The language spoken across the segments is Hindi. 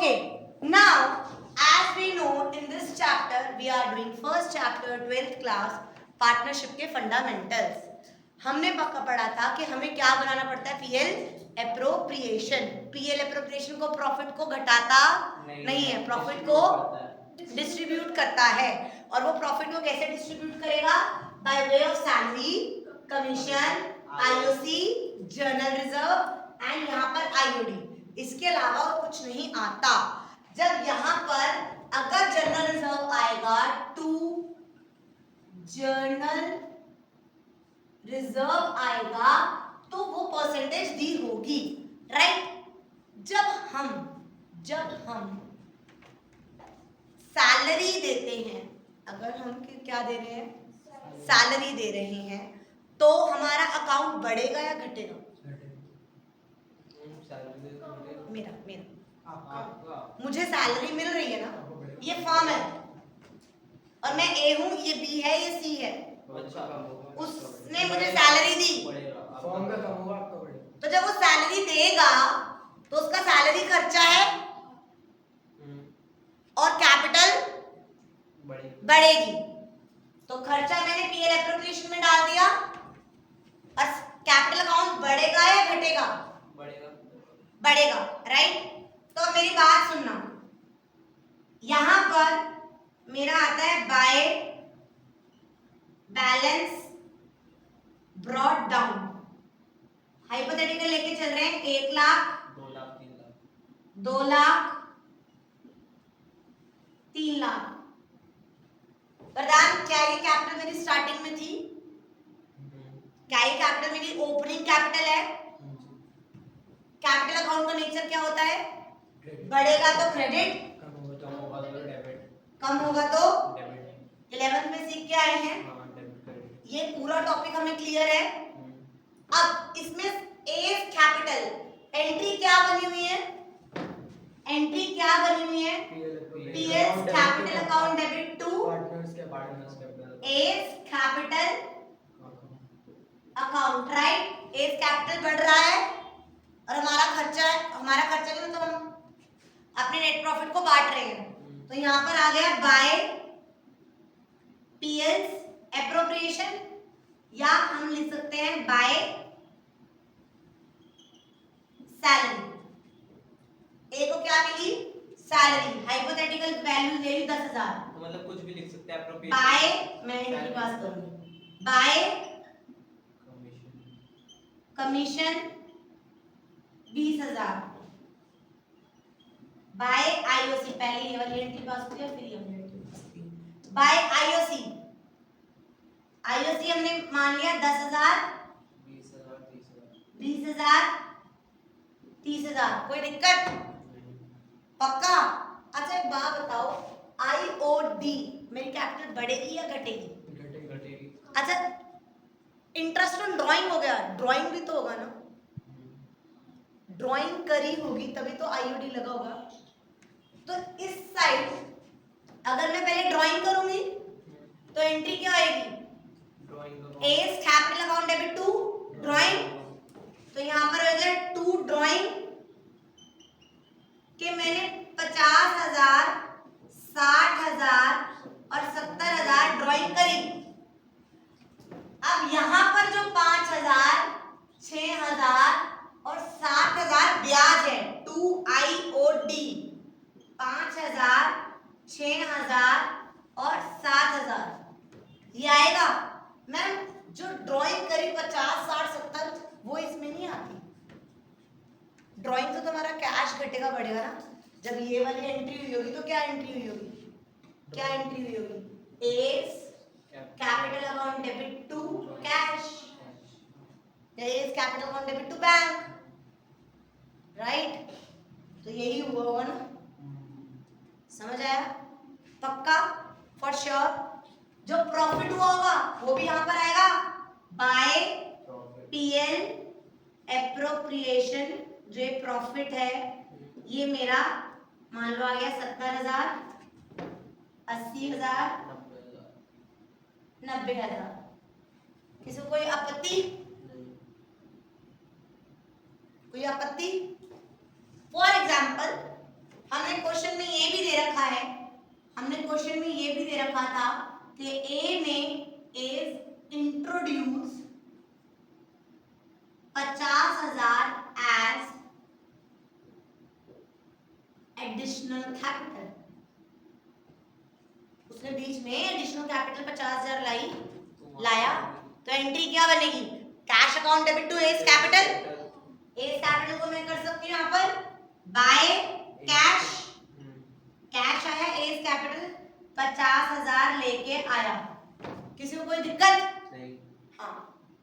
Okay, now as we know in this chapter we are doing first chapter 12th class partnership के फंडामेंटल्स। हमने पढ़ा था कि हमें क्या बनाना पड़ता है, पीएल एप्रोप्रिएशन। पीएल एप्रोप्रिएशन को प्रॉफिट को घटाता नहीं है, प्रॉफिट को डिस्ट्रीब्यूट करता है। और वो प्रॉफिट को कैसे डिस्ट्रीब्यूट करेगा, by way of salary, commission, IOC, journal reserve and यहाँ पर आईओडी। इसके अलावा और कुछ नहीं आता। जब यहाँ पर अगर जर्नल रिजर्व आएगा टू जर्नल रिजर्व आएगा तो वो परसेंटेज दी होगी, राइट। जब हम सैलरी देते हैं, अगर हम क्या दे रहे हैं, सैलरी दे रहे हैं, तो हमारा अकाउंट बढ़ेगा या घटेगा? मेरा मुझे सैलरी मिल रही है ना, ये फॉर्म है और मैं ए हूँ, ये बी है, ये सी है। उसने मुझे सैलरी दी, फॉर्म का कम होगा, आपका बढ़ेगा। तो जब वो सैलरी देगा तो उसका सैलरी खर्चा है और कैपिटल बढ़ेगी। तो खर्चा मैंने पीएल एप्रोप्रिएशन में डाल दिया और कैपिटल अकाउंट बढ़ेगा या घटेगा? बढ़ेगा, राइट। तो मेरी बात सुनना, यहां पर मेरा आता है by balance brought down. Hypothetical लेके चल रहे हैं, 1 लाख, 2 लाख, 3 लाख। प्रधान, क्या ये कैपिटल मेरी स्टार्टिंग में थी? क्या ये कैपिटल मेरी ओपनिंग कैपिटल है? कैपिटल अकाउंट का नेचर क्या होता है? बढ़ेगा तो क्रेडिट, कम होगा तो डेबिट। 11th में सीख के आए हैं, ये पूरा टॉपिक हमें क्लियर है। अब इसमें एज कैपिटल एंट्री क्या बनी हुई है? एंट्री क्या बनी हुई है? PL capital account debit to A's capital account, right. A's capital बढ़ रहा है और हमारा खर्चा नहीं, मतलब हम अपने नेट प्रॉफिट को बांट रहे हैं। तो यहाँ पर आ गया बाय पीएल्स एप्रोप्रिएशन, या हम लिख सकते हैं बाय सैलरी। ए को क्या मिली? सैलरी। हाइपोथेटिकल वैल्यू ले ली 10,000, तो मतलब कुछ भी लिख सकते हैं एप्रोप्रिएशन। बाय, मैं इनकी बात करूंगी, बाय कमीशन 20,000, बाय आईओसी। पहले ये वाली एंट्री पास किया, फिर ये वाली एंट्री पास की। बाय आईओसी, आईओसी हमने मान लिया 10,000, 20,000, 30,000। कोई दिक्कत? पक्का? अच्छा एक बात बताओ, आईओडी मेरी कैपिटल बढ़ेगी या घटेगी? अच्छा, इंटरेस्ट ऑन ड्राइंग हो गया, ड्राइंग भी तो होगा ना, ड्राइंग करी होगी तभी तो आईओडी लगा होगा। तो इस साइड अगर मैं पहले ड्राइंग करूंगी तो एंट्री क्या आएगी? A's capital account debit to drawing. तो यहाँ पर हो गया टू ड्राइंग कि मैंने 50,000, 60,000 और 70,000 ड्राइंग करी। अब यहाँ पर जो 5,000, 6,000 और 7,000 ब्याज है, 2IOD, 5,000, 6,000 और 7,000 ये आएगा। मैम जो ड्राइंग करी 50, 60, 70 वो इसमें नहीं आती। ड्राइंग तो तुम्हारा कैश घटेगा बढ़ेगा ना। जब ये वाली एंट्री हुई होगी तो क्या एंट्री हुई होगी? क्या एंट्री हुई होगी? A's capital account debit to cash, A's capital account debit to bank, right. तो यही हुआ होगा ना, समझ आया? पक्का? For sure. जो प्रॉफिट हुआ होगा वो भी यहाँ पर आएगा, बाय पीएल एप्रोप्रिएशन। जो ये प्रॉफिट है ये मेरा मान लो आ गया 70,000, 80,000, 90,000। किसी को कोई आपत्ति? कोई आपत्ति? फॉर एग्जाम्पल हमने रखा था कि ए ने is introduce 50,000 as additional capital. उसने बीच में एडिशनल कैपिटल 50,000 लाया, तो एंट्री क्या बनेगी? Cash account debit to A's capital. A's capital को मैं कर सकती हूँ यहाँ पर बाय कैश। कैश आया, एज कैपिटल 50,000 लेके आया। किसी को कोई दिक्कत? नहीं। हाँ,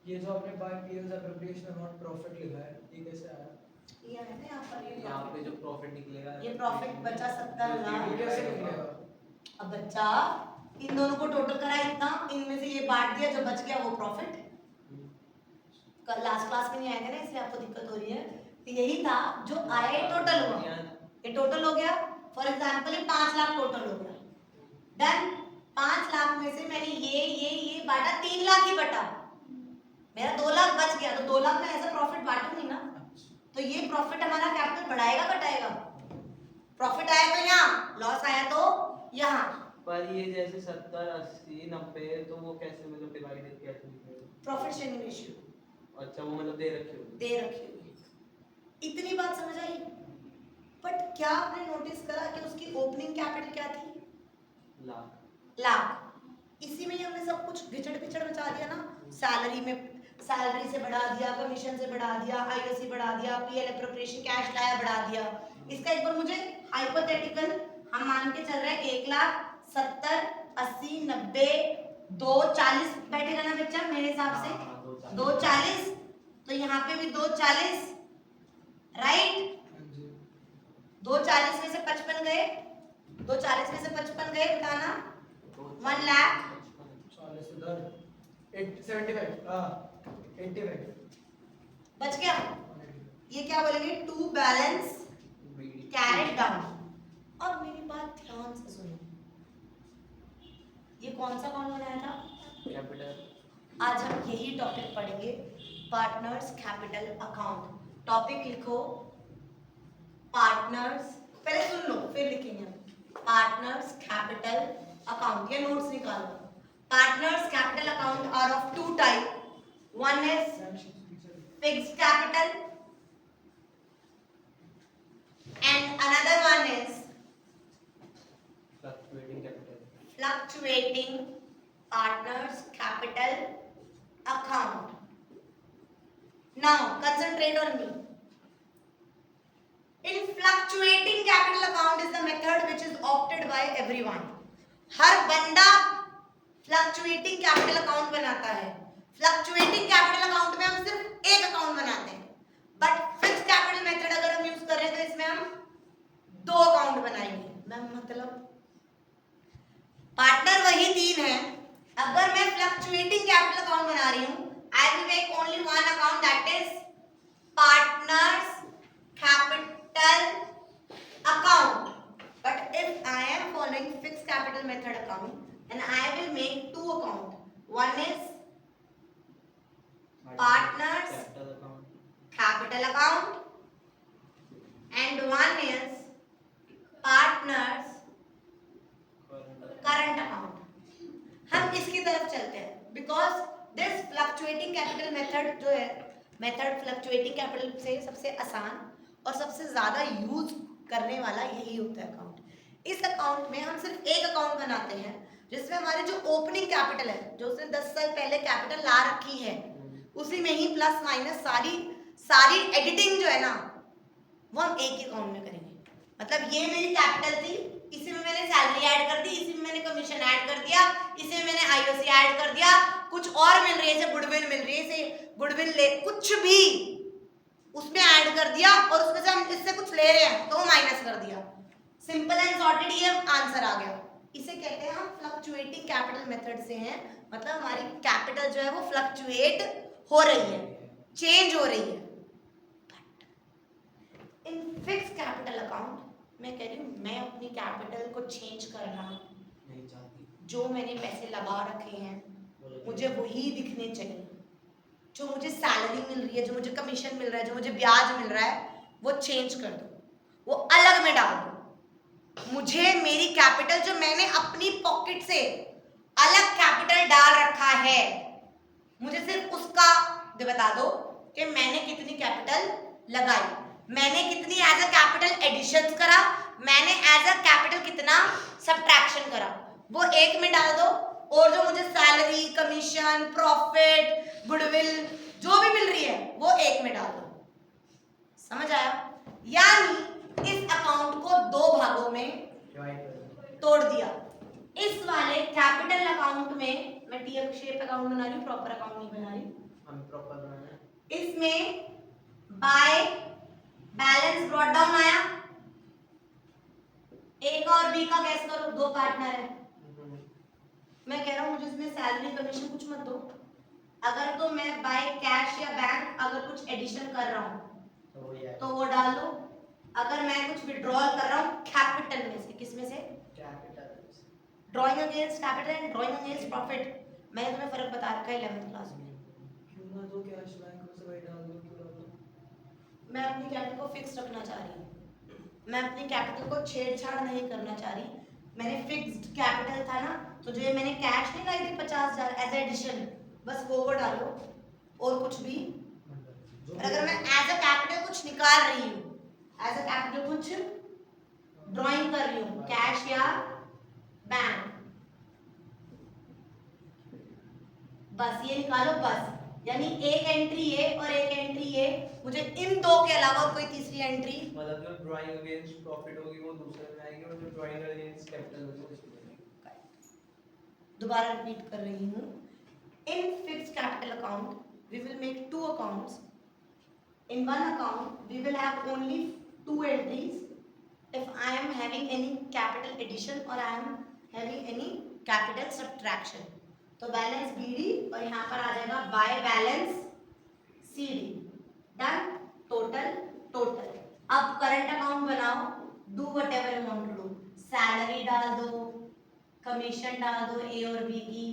ये जो आपने बाय पीएल्स एप्रोप्रिएशन अमाउंट प्रॉफिट लिखा है, ये कैसे आया? ये है ना यहाँ पर, ये यहाँ पे जो प्रॉफिट निकलेगा, ये प्रॉफिट बचा 70,000। ये कैसे निकलेगा? अब बच्चा इन दोनों को टोटल करा इतना, इनमें से ये बांट दिया, जो बच गया वो प्रॉफिट। कल लास्ट क्लास में नहीं आए थे ना, इसलिए आपको दिक्कत हो रही है। तो यही था जो आया, ये टोटल हुआ, ये टोटल हो गया। फॉर एग्जांपल ये 5 लाख टोटल हो गया। डन। 5 लाख में से मैंने ये बांटा, 3 लाख ही बटा, मेरा 2 लाख बच गया, तो 2 लाख में ऐसा प्रॉफिट बांटूंगी ना। तो ये प्रॉफिट हमारा कैपिटल बढ़ाएगा घटाएगा? प्रॉफिट आया तो यहाँ, लॉस आया तो यहाँ। पर ये जैसे 70, 80, 90 तो वो कैसे मतलब डिवाइड कैसे निकलेगा? प्रॉफिट शेयरिंग रेशियो अच्छा, वो मतलब दे रखी होगी। दे रखी हुई। इतनी बात समझ आई? बट क्या आपने नोटिस करा कि उसकी ओपनिंग कैपिटल क्या थी? लाख। इसी में ही हमने सब कुछ घिचड़ पिचड़ मचा दिया ना। सैलरी में, सैलरी से बढ़ा दिया, कमीशन से बढ़ा दिया, आईओसी बढ़ा दिया, पीएल एप्रोप्रिएशन कैश लाया बढ़ा दिया। इसका एक बार मुझे हाइपोथेटिकल हम मान के चल रहे हैं 1,70,000, 80, 90, 240 बैठेगा ना बच्चा मेरे हिसाब से? 240। तो यहाँ पे भी 240, राइट? 240 में से 55 गए, 240 में से 55 गए, बताना। 1 लाख 40 उधर 75, हाँ 85 बच गया। ये क्या बोलेंगे? To balance carried down. और मेरी बात ध्यान से सुनो, ये कौन सा अकाउंट बनाया था? कैपिटल। आज हम यही टॉपिक पढ़ेंगे, पार्टनर्स कैपिटल अकाउंट। टॉपिक लिखो पार्टनर्स, पहले सुन लो फिर लिखेंगे। पार्टनर्स कैपिटल अकाउंट, ये नोट्स निकालो। Partners capital account are of 2 type. One is fixed capital and another one is fluctuating capital. fluctuating partners capital account. Now concentrate on me. In fluctuating capital account is the method which is opted by everyone. हर बंदा fluctuating capital account बनाता है। fluctuating capital account में हम सिर्फ एक अकाउंट बनाते हैं, बट फिक्स्ड कैपिटल मेथड अगर हम यूज कर रहे हैं तो इसमें हम 2 अकाउंट बनाएंगे। मैम मतलब पार्टनर वही 3 है। अगर मैं फ्लक्चुएटिंग कैपिटल अकाउंट बना रही हूं, I will make only one account, that is partners capital account. But if I am following fixed capital method account, then I will make 2 account. One is partners capital account and one is partners current account। हम इसकी तरफ चलते हैं because this fluctuating capital method जो है, मेथड फ्लक्चुएटिंग कैपिटल से सबसे आसान और सबसे ज्यादा यूज करने वाला यही होता है अकाउंट। इस अकाउंट में हम सिर्फ एक अकाउंट बनाते हैं जिसमें हमारी जो ओपनिंग कैपिटल है, जो उसने 10 साल पहले कैपिटल ला रखी है, उसी में ही प्लस माइनस सारी एडिटिंग जो है ना वो हम एक ही अकाउंट में करेंगे। मतलब ये मेरी कैपिटल थी, इसी में मैंने सैलरी ऐड कर दी, इसी में मैंने कमीशन ऐड कर दिया, इसी में मैंने आईओसी ऐड कर दिया, कुछ और मिल रही है जैसे गुडविल मिल रही है, जैसे गुडविल ले कुछ भी उसमें ऐड कर दिया और उसमें से हम इससे कुछ ले रहे हैं तो माइनस कर दिया। सिंपल एंड सॉर्टेड, ये आंसर आ गया। इसे कहते हैं हम फ्लक्चुएटिंग कैपिटल मेथड से हैं, मतलब हमारी कैपिटल जो है वो फ्लक्चुएट हो रही है, चेंज हो रही है। इन फिक्स कैपिटल अकाउंट मैं कह रही हूँ, मैं अपनी कैपिटल को चेंज करना नहीं चाहती। जो मैंने पैसे लगा रखे हैं मुझे वही दिखने चाहिए। जो मुझे सैलरी मिल रही है, जो मुझे कमीशन मिल रहा है, जो मुझे ब्याज मिल रहा है, वो चेंज कर दो, वो अलग में डाल दो। मुझे मेरी कैपिटल जो मैंने अपनी पॉकेट से अलग कैपिटल डाल रखा है, मुझे सिर्फ उसका बता दो कि मैंने कितनी कैपिटल लगाई, मैंने कितनी एज अ कैपिटल एडिशन करा, मैंने एज अ कैपिटल कितना सब्ट्रैक्शन करा, वो एक में डाल दो। और जो मुझे सैलरी, कमीशन, प्रॉफिट, गुडविल जो भी मिल रही है वो एक में डाल दो। समझ आया? यानी इस अकाउंट को दो भागों में तोड़ दिया। इस वाले कैपिटल अकाउंट में मैं टी शेप अकाउंट बना रही हूँ, प्रॉपर अकाउंट नहीं बना रही। हम प्रॉपर बनाना है। इसमें बाय बैलेंस ब्रॉट डाउन आया, ए का और बी का गैस करो, दो पार्टनर है। मैं कह रहा हूँ मुझे इसमें सैलरी कमीशन कुछ मत दो, अगर तो मैं बाय कैश या बैंक अगर कुछ एडिशन कर रहा हूँ तो वो डाल दो, अगर मैं कुछ विड्रॉल कर रहा हूँ कैपिटल में से, किस में से? Capital. Drawing against capital and drawing against profit. मैंने तुम्हें फर्क बता रखा है 11th क्लास में। क्यों ना दो कैश बैंक में से वही डाल दो, क्यों डाल दो? मैं अपनी कैपिटल को फिक्स रखना चाह रही हूँ, मैं अपनी कैपिटल को छेड़छाड़ नहीं करना चाह रही। मैंने फिक्स्ड कैपिटल था ना, तो जो ये मैंने कैश नहीं लाई थी 50,000 एज एडिशन, बस वो डालो और कुछ भी। और अगर मैं एज अ कैपिटल कुछ निकाल रही हूँ, एज अ कैपिटल कुछ ड्राइंग कर रही हूँ, कैश या बैंक, बस ये निकालो बस। यानी एक एंट्री ये और एक एंट्री ये, मुझे इन दो के अलावा कोई तीसरी एंट्री, मतलब जो ड्राइंग अगेंस्ट प्रॉफिट होगी वो दूसरे में आएगी और जो ड्राइंग अगेंस्ट कैपिटल होगी वो इसमें आएगी। दोबारा रिपीट कर रही हूँ। In fixed capital account we will make two accounts, in one account we will have only two entries if I am having any capital addition or I am having any capital subtraction। तो बैलेंस BD और यहाँ पर आ जाएगा by balance CD। Done? Total total. अब करंट अकाउंट बनाओ, do whatever you want to do, salary डाल दो, कमीशन डाल दो ए और बी की,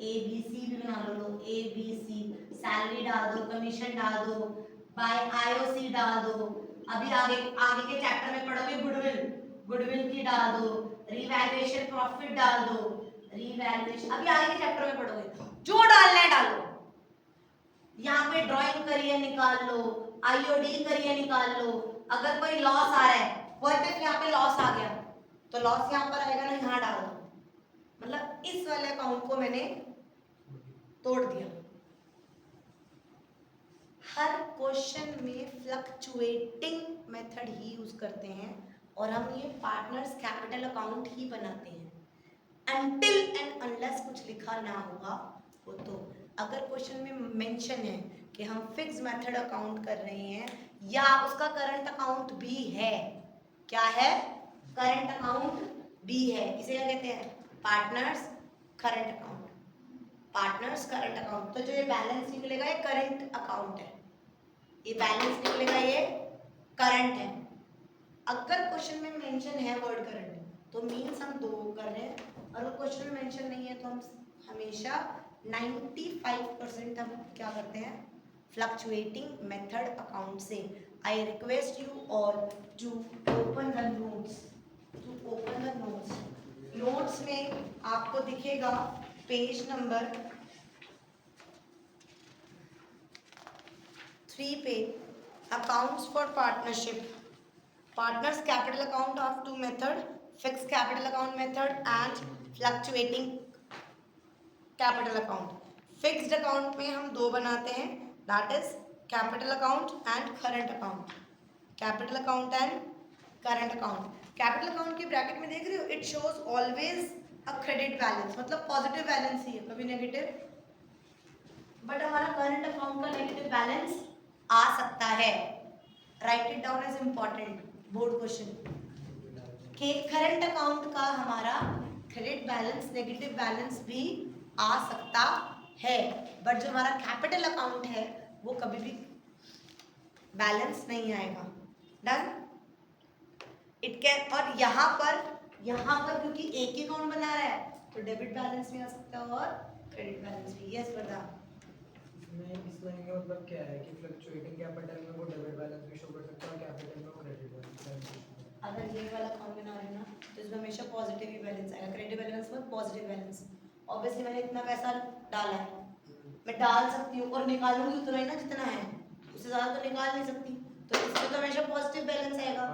ABC भी बना लो, ABC, सैलरी डाल दो, कमीशन डाल दो, बाय IOC डाल दो। अभी आगे आगे के चैप्टर में पढ़ोगे गुडविल, गुडविल की डाल दो, रिवैल्यूएशन प्रॉफिट डाल दो, रिवैल्यूएशन अभी आगे के चैप्टर में पढ़ोगे, जो डालना है डालो। यहाँ पे ड्राइंग करिए निकाल लो, IOD करिए निकाल लो। अगर कोई लॉस आ रहा है, व्हाट इफ यहाँ पे लॉस आ गया, तो लॉस यहाँ पर आएगा ना, यहाँ डाल दो। मतलब इस वाले अकाउंट को मैंने तोड़ दिया। हर क्वेश्चन में फ्लक्चुएटिंग मेथड ही यूज करते हैं और हम ये पार्टनर्स कैपिटल अकाउंट ही बनाते हैं अनटिल एंड अनलेस कुछ लिखा ना हुआ हो। तो अगर क्वेश्चन में मेंशन है कि हम फिक्स मेथड अकाउंट कर रहे हैं या उसका करंट अकाउंट भी है, क्या है? करंट अकाउंट भी है, इसे क्या कहते हैं? Partners current account. Partners current account, तो जो ये बैलेंस निकलेगा ये करंट अकाउंट है, ये बैलेंस निकलेगा ये करंट है। अगर क्वेश्चन में मेंशन है वर्ड करंट तो मीन्स हम दो कर रहे हैं, और अगर क्वेश्चन में मेंशन नहीं है तो हम हमेशा 95% हम क्या करते हैं? फ्लक्चुएटिंग मेथड अकाउंट से। I request you all to open the notes, notes में आपको दिखेगा पेज नंबर 3 पे accounts for partnership, partners capital account of two method, fix capital account method and fluctuating capital account. Fixed account में हम दो बनाते हैं, that is capital account and current account. Capital account and current account. Capital account के ब्रैकेट में देख रहे हो, it shows always a credit balance, मतलब पॉजिटिव बैलेंस ही है, कभी नेगेटिव। बट हमारा करंट अकाउंट का नेगेटिव बैलेंस आ सकता है। Write it down as important board question कि करंट अकाउंट का हमारा क्रेडिट बैलेंस नेगेटिव बैलेंस भी आ सकता है, बट जो हमारा कैपिटल अकाउंट है वो कभी भी बैलेंस नहीं आएगा। डन? इट कैन, और यहाँ पर क्योंकि एक ही अकाउंट बना रहा है तो डेबिट बैलेंस भी आ सकता है और क्रेडिट बैलेंस भी। यस वर्धा? इस लाइन का मतलब क्या है कि फ्लक्चुएटिंग कैपिटल में वो डेबिट बैलेंस भी शो कर सकता है, कैपिटल में वो क्रेडिट बैलेंस। अगर ये वाला अकाउंट बना रहे हैं ना हमेशा पॉजिटिव ही बैलेंस आएगा, क्रेडिट बैलेंस में पॉजिटिव बैलेंस। ऑब्वियसली मैंने इतना पैसा डाला है, मैं डाल सकती हूँ और निकालूंगी उतना ही ना जितना है, उससे ज्यादा तो निकाल नहीं सकती, तो इसमें तो हमेशा पॉजिटिव बैलेंस आएगा।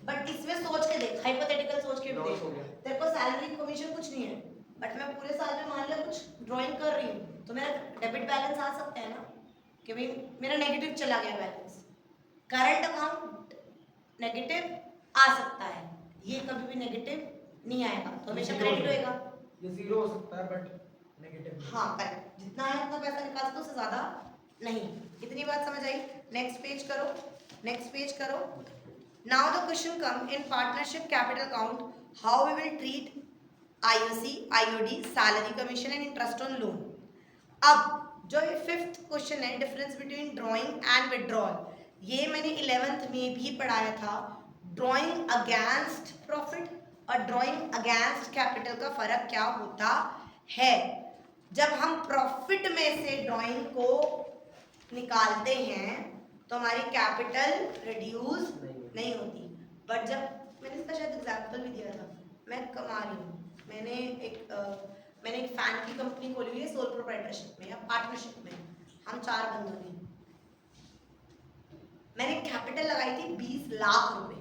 बट इसमें सोच के देख, हाइपोथेटिकल सोच के भी Loss हो देख, गया। तेरे को सैलरी कमीशन कुछ नहीं है, बट मैं पूरे साल में मान लिया कुछ ड्राइंग कर रही हूँ, तो मेरा डेबिट बैलेंस आ सकता है ना कि भाई मेरा नेगेटिव चला गया बैलेंस। करंट अकाउंट नेगेटिव आ सकता है, ये कभी भी नेगेटिव नहीं आएगा, तो हमेशा क्रेडिट होएगा। ये जीरो हो सकता है बट नेगेटिव। हाँ करेक्ट, जितना है उतना पैसा निकाल सकते हो, उससे ज्यादा नहीं। इतनी बात समझ आई? नेक्स्ट पेज करो, नेक्स्ट पेज करो। Now the question come in partnership capital account, how we will treat IOC, IOD, salary commission and interest on loan. अब जो ये फिफ्थ क्वेश्चन है, difference between drawing and withdrawal, ये मैंने 11th में भी पढ़ाया था। ड्राइंग अगेंस्ट प्रॉफिट और ड्राइंग अगेंस्ट कैपिटल का फर्क क्या होता है। जब हम प्रॉफिट में से ड्राइंग को निकालते हैं तो हमारी कैपिटल रिड्यूस नहीं होती, बट जब मैंने इसका शायद एग्जाम्पल भी दिया था, मैं कमा रही हूँ, मैंने एक फैन की कंपनी खोली हुई है सोल प्रोप्राइटरशिप में या पार्टनरशिप में, हम 4 बंदों ने, मैंने कैपिटल लगाई थी 20 लाख रुपए,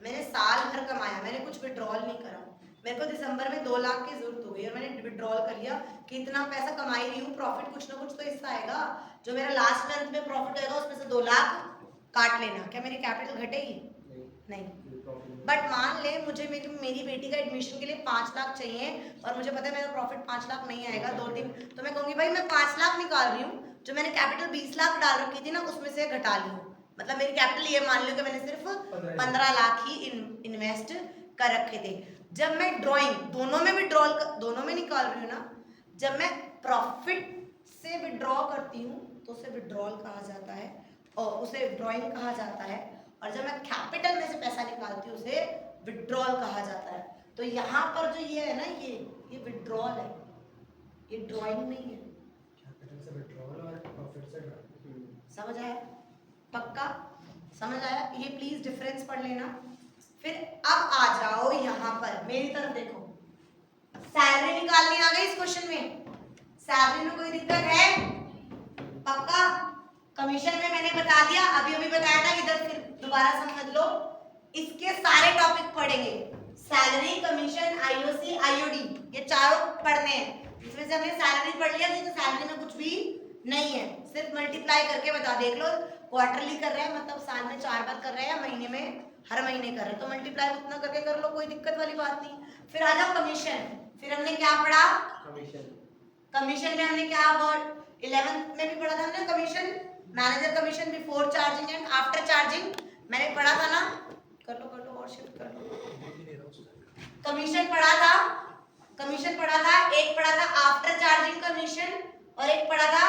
मैंने साल भर कमाया, मैंने कुछ विड्रॉल नहीं करा, मेरे को दिसंबर में 2 लाख की जरूरत हो गई और मैंने विड्रॉल कर लिया कि इतना पैसा कमा ही रही हूँ, प्रॉफिट कुछ ना कुछ तो हिस्सा आएगा, जो मेरा लास्ट मंथ में प्रॉफिट होएगा उसमें से 2 लाख काट लेना, क्या मेरी कैपिटल घटेगी? नहीं। बट मान ले मुझे मेरी बेटी का एडमिशन के लिए 5 लाख चाहिए और मुझे पता है मेरा प्रॉफिट 5 लाख नहीं आएगा 2 दिन, तो मैं कहूँगी भाई मैं 5 लाख निकाल रही हूँ, जो मैंने कैपिटल 20 लाख डाल रखी थी ना उसमें से घटा ली हूँ, मतलब मेरी कैपिटल ये मान लो कि मैंने सिर्फ 15 लाख ही इन्वेस्ट कर रखे थे। जब मैं ड्राइंग दोनों में विड्रॉल दोनों में निकाल रही हूँ ना, जब मैं प्रॉफिट से विड्रॉ करती हूँ तो उसे विड्रॉल कहा जाता है और उसे ड्राइंग कहा जाता है, और जब मैं कैपिटल में से पैसा निकालती हूँ उसे विड्रॉल कहा जाता है। तो यहाँ पर जो ये है ना, ये विड्रॉल है, ये ड्राइंग नहीं है। कैपिटल से विड्रॉल और प्रॉफिट से ड्राइंग। समझ आया? पक्का समझ आया? ये प्लीज डिफरेंस पढ़ लेना। फिर अब आ जाओ यहाँ पर मेरी तरफ देखो, सैलरी निकालनी आ गई इस क्वेश्चन में, सैलरी में कोई दिक्कत है? पक्का? कमीशन में मैंने बता दिया, अभी बताया था, इधर फिर दोबारा समझ लो, इसके सारे टॉपिक पढ़ेंगे, सैलरी, कमीशन, IOC, IOD, ये चारों पढ़ने हैं। इसमें से हमने सैलरी पढ़ लिया, तो सैलरी में कुछ भी नहीं है, सिर्फ मल्टीप्लाई करके बता, देख लो क्वार्टरली कर रहे हैं मतलब साल में 4 बार कर रहे हैं या महीने में हर महीने कर रहे हैं, तो मल्टीप्लाई उतना करके कर लो, कोई दिक्कत वाली बात नहीं। फिर आ जाओ कमीशन, फिर हमने क्या पढ़ा? कमीशन में हमने क्या वर्ड 11th में भी पढ़ा था हमने, commission, manager commission before charging and after charging, मैंने पढ़ा था ना, कर लो और शिफ्ट कर लो। कमीशन पढ़ा था, कमीशन पढ़ा था, एक पढ़ा था आफ्टर चार्जिंग कमीशन और एक पढ़ा था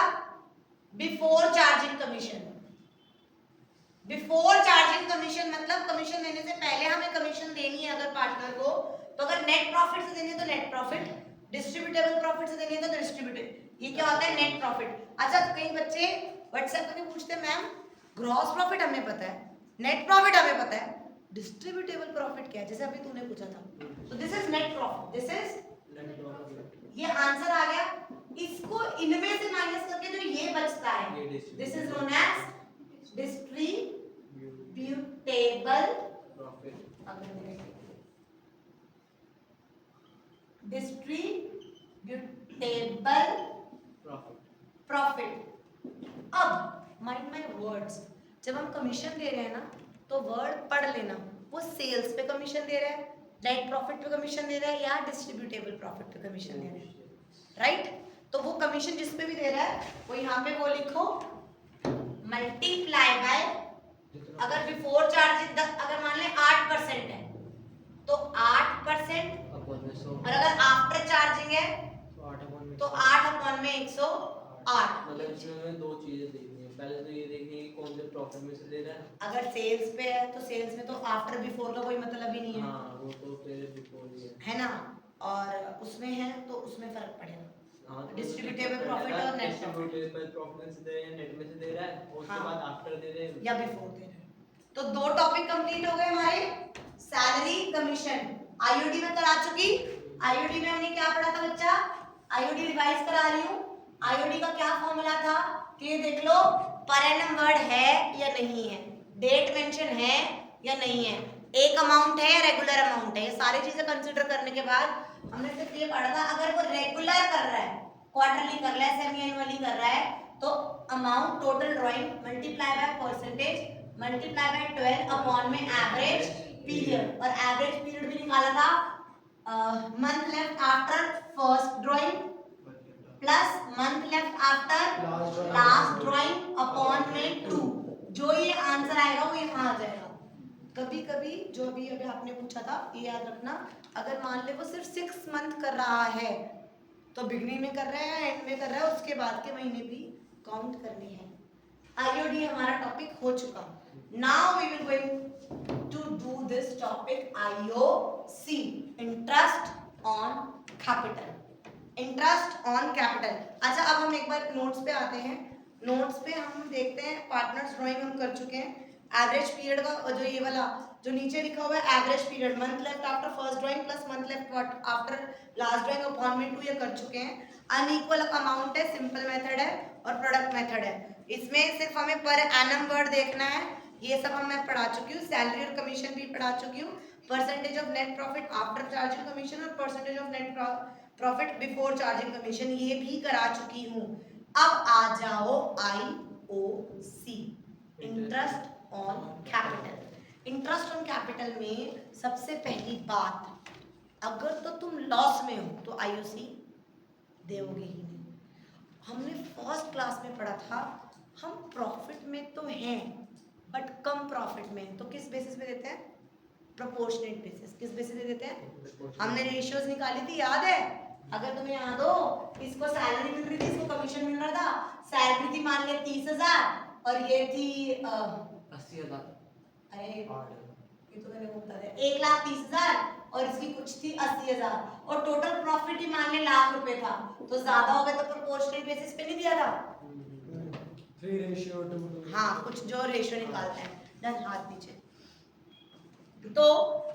before charging commission. Before charging commission मतलब कमीशन देने से पहले हमें कमीशन देनी है अगर पार्टनर को, तो अगर नेट प्रॉफिट से देनी है तो नेट प्रॉफिट, डिस्ट्रीब्यूटेबल प्रॉफिट से देनी है तो डिस्ट्रीब्यूटेबल, ये क्या होता है? Net profit. अच्छा, तो कई बच्चे व्हाट्सएप पे पूछते हैं मैम ग्रॉस प्रॉफिट हमें पता है, नेट प्रॉफिट हमें पता है, डिस्ट्रीब्यूटेबल प्रॉफिट क्या है, जैसे अभी तूने पूछा था, तो this is net profit, this is, ये आंसर आ गया। इसको इनमें से माइनस करके जो ये बचता है, this is known as distributable profit, distributable profit. अब माइंड माय वर्ड्स, जब हम कमीशन दे रहे हैं ना तो वर्ड पढ़ लेना, वो सेल्स पे कमीशन दे रहा है, नेट प्रॉफिट पे कमीशन दे रहा है या डिस्ट्रीब्यूटेबल प्रॉफिट पे कमीशन दे रहा है, राइट? तो वो कमीशन जिस पे भी दे रहा है वो यहाँ पे वो लिखो मल्टीप्लाई बाय, अगर बिफोर चार्जिंग अगर मान लें 8% है तो 8%, और अगर आफ्टर चार्जिंग है तो 8 में 108। मतलब इसमें 2 चीजें देखनी है, पहले तो ये देखनी है कि कौन से प्रॉफिट में से दे रहा है, अगर सेल्स पे है तो सेल्स में तो आफ्टर बिफोर का कोई मतलब ही नहीं है, हाँ वो तो फिर बिफोर ही है ना, और उसमें है तो उसमें फर्क पड़ेगा, हाँ, डिस्ट्रीब्यूटेबल प्रॉफिट और नेट प्रॉफिट, डिस्ट्रीब्यूटेबल प्रॉफिट में से दे रहा है, नेट में से दे रहा है, और उसके हाँ, बाद आफ्टर दे रहे हैं या बिफोर दे रहे हैं। तो 2 टॉपिक कंप्लीट हो गए हमारे, सैलरी कमीशन आईओडी में करा चुकी। आईओडी में हमने क्या पढ़ा था बच्चा? आईओडी रिवाइज करा रही हूँ। आईओडी का क्या फॉर्मूला था कि देख लो पर एनम वर्ड है या नहीं है, डेट मेंशन है या नहीं है, एक अमाउंट है या रेगुलर अमाउंट है। ये सारी चीजें कंसीडर करने के बाद हमने सिर्फ ये पढ़ा था अगर वो रेगुलर कर रहा है, क्वार्टरली कर रहा है, सेमी एनुअली कर रहा है, तो amount total drawing multiply by percentage multiply by 12 upon में एवरेज पीरियड, और एवरेज पीरियड भी निकाला था month left after first drawing plus month left after last drawing upon में 2। जो ये आंसर आएगा वो यहाँ आ जाएगा। कभी कभी जो अभी अभी आपने पूछा था ये याद रखना, अगर मान ले वो सिर्फ 6 मंथ कर रहा है तो बिगनिंग में कर रहा है या एंड में कर रहा है, उसके बाद के महीने भी काउंट करने हैं। आईओडी हमारा टॉपिक हो चुका। Now we will going to do this topic IOC, interest on capital. Interest on capital. अच्छा अब हम एक बार नोट्स पे आते हैं। नोट्स पे हम देखते हैं पार्टनर्स ड्राइंग हम कर चुके हैं। एवरेज पीरियड का जो ये वाला जो नीचे लिखा हुआ है average period month left after first drawing plus month left after last drawing upon में 2 ये कर चुके हैं। अनइक्वल अमाउंट है, सिंपल मेथड है और प्रोडक्ट मेथड है। इसमें सिर्फ हमें पर एनम वर्ड देखना है, ये सब मैं पढ़ा चुकी हूँ। सैलरी और कमीशन भी पढ़ा चुकी हूँ। Percentage of net profit after charging commission और percentage of net profit before charging commission ये भी करा चुकी हूँ। अब आ जाओ IOC, interest on capital. Interest on capital में सबसे पहली बात, अगर तो तुम लॉस में हो तो आईओसी दोगे ही नहीं। हमने फर्स्ट क्लास में पढ़ा था हम प्रॉफिट में तो हैं बट कम प्रॉफिट में, तो किस बेसिस पे देते हैं? Proportionate basis. किस बेसिस पे देते हैं? हमने रेशियोज निकाली थी, याद है? अगर तुम्हें याद हो, इसको सैलरी मिल रही थी, इसको कमीशन मिल रहा था। सैलरी थी मान लिया 30,000 और ये थी 80,000। अरे ये तो मैंने वो बता दिया, 1,30,000 और इसकी कुछ थी 80,000 और टोटल प्रॉफिट ही मान ले ₹1,00,000 था, तो ज्यादा हो गया तो प्रोपोर्शनल बेसिस पे नहीं दिया था। 3 ratio 2 हाँ, कुछ जो रेशियो निकालते हैं। डन, हाथ नीचे। तो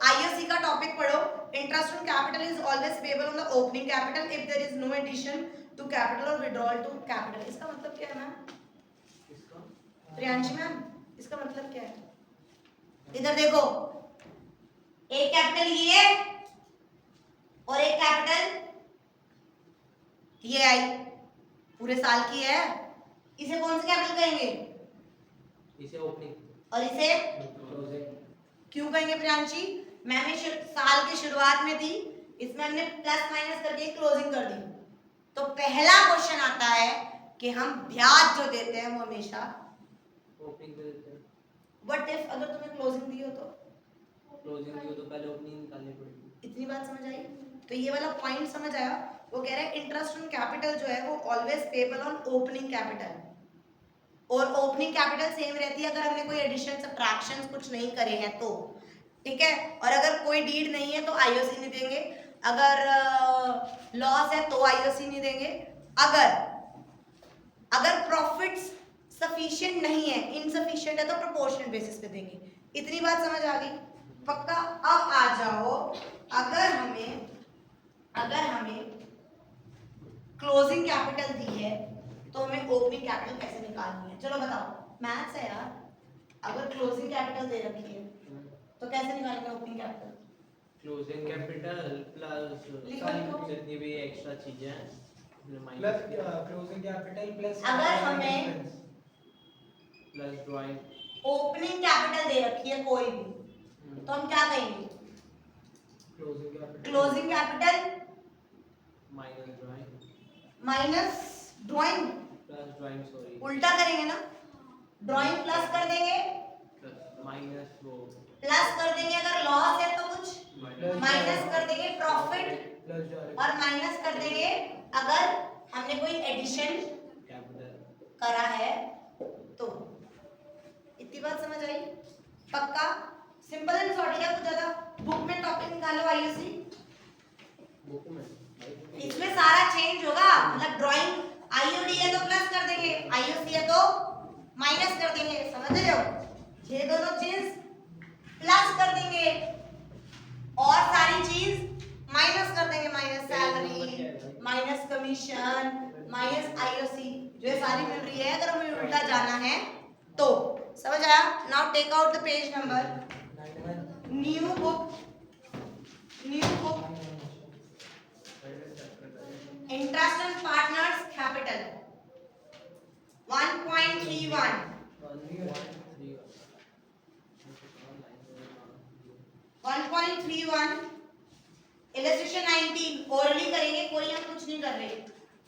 आईओसी का टॉपिक पढ़ो। Interest on capital is always payable on the opening capital if there is no addition to capital और विड्रॉल टू कैपिटल। इसका मतलब क्या है मैम? प्रियांशी मैम, इसका मतलब क्या है? इधर देखो, एक कैपिटल ये और एक कैपिटल ये आई, पूरे साल की है। इसे कौन सा कैपिटल कहेंगे? इसे ओपनिंग और इसे क्लोजिंग। क्यों कहेंगे प्रियांशी? मैंने साल की शुरुआत में थी, इसमें हमने प्लस माइनस करके क्लोजिंग कर दी। तो पहला क्वेश्चन आता है कि हम ब्याज जो देते हैं वो हमेशा ओपनिंग पे देते हैं। व्हाट इफ अगर तुम्हें क्लोजिंग दी हो तो? क्लोजिंग दी हो तो पहले ओपनिंग निकालनी पड़ेगी। इतनी बात समझ आई? तो ये वाला पॉइंट समझ आया? वो कह रहा है इंटरेस्ट ऑन कैपिटल जो है वो always payable on opening capital, और ओपनिंग कैपिटल सेम रहती है अगर हमने कोई एडिशन सब्ट्रैक्शन कुछ नहीं करे हैं तो, ठीक है। और अगर कोई डीड नहीं है तो आईओसी नहीं देंगे, अगर लॉस है तो आईओसी नहीं देंगे, अगर प्रॉफिट्स सफिशिएंट नहीं है, इनसफिशिएंट है तो प्रोपोर्शनल बेसिस पे देंगे। इतनी बात समझ आ गई? पक्का? अब आ जाओ, अगर हमें क्लोजिंग कैपिटल दी है तो हमें ओपनिंग कैपिटल कैसे निकालनी है? चलो बताओ, मैथ्स है यार। अगर क्लोजिंग कैपिटल दे रखी है तो कैसे निकालेंगे opening capital? Closing capital plus लिखो। जितनी भी एक्स्ट्रा चीजें हैं प्लस क्लोजिंग कैपिटल प्लस अगर हमें प्लस ड्राइंग ओपनिंग कैपिटल दे रखी है कोई भी तो हम क्या कहेंगे? Closing capital minus drawing minus drawing, plus drawing sorry उल्टा करेंगे ना, ड्राइंग प्लस कर देंगे, माइनस वो प्लस कर देंगे अगर लॉस है तो कुछ, माइनस कर देंगे प्रॉफिट और माइनस कर देंगे अगर हमने कोई एडिशन कैपिटल करा है तो। इतनी बात समझ आई? पक्का? सिंपल एंड सॉर्ट, क्या कुछ ज्यादा? बुक में टॉपिक निकालो आईओसी, बुक में इसमें सारा चेंज होगा। मतलब ड्राइंग आईओडी है तो प्लस कर देंगे, आईओसी है तो माइनस कर देंगे, समझ रहे हो? ये दोनों चीज प्लस कर देंगे और सारी चीज माइनस कर देंगे, minus salary, minus commission, minus IOC, जो ये सारी मिल रही है। अगर हमें उल्टा जाना है तो समझ आया? Now take out the page number, new book, interest and partners capital 1.31, 1.31, illustration 19, orally करेंगे, कोई हम कुछ नहीं कर रहे,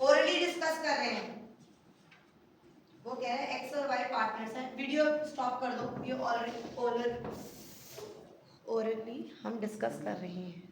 ओरली डिस्कस कर रहे हैं। वो कह रहे हैं एक्स और वाई पार्टनर्स हैं। वीडियो स्टॉप कर दो, ये ऑलरेडी हम डिस्कस कर रहे हैं।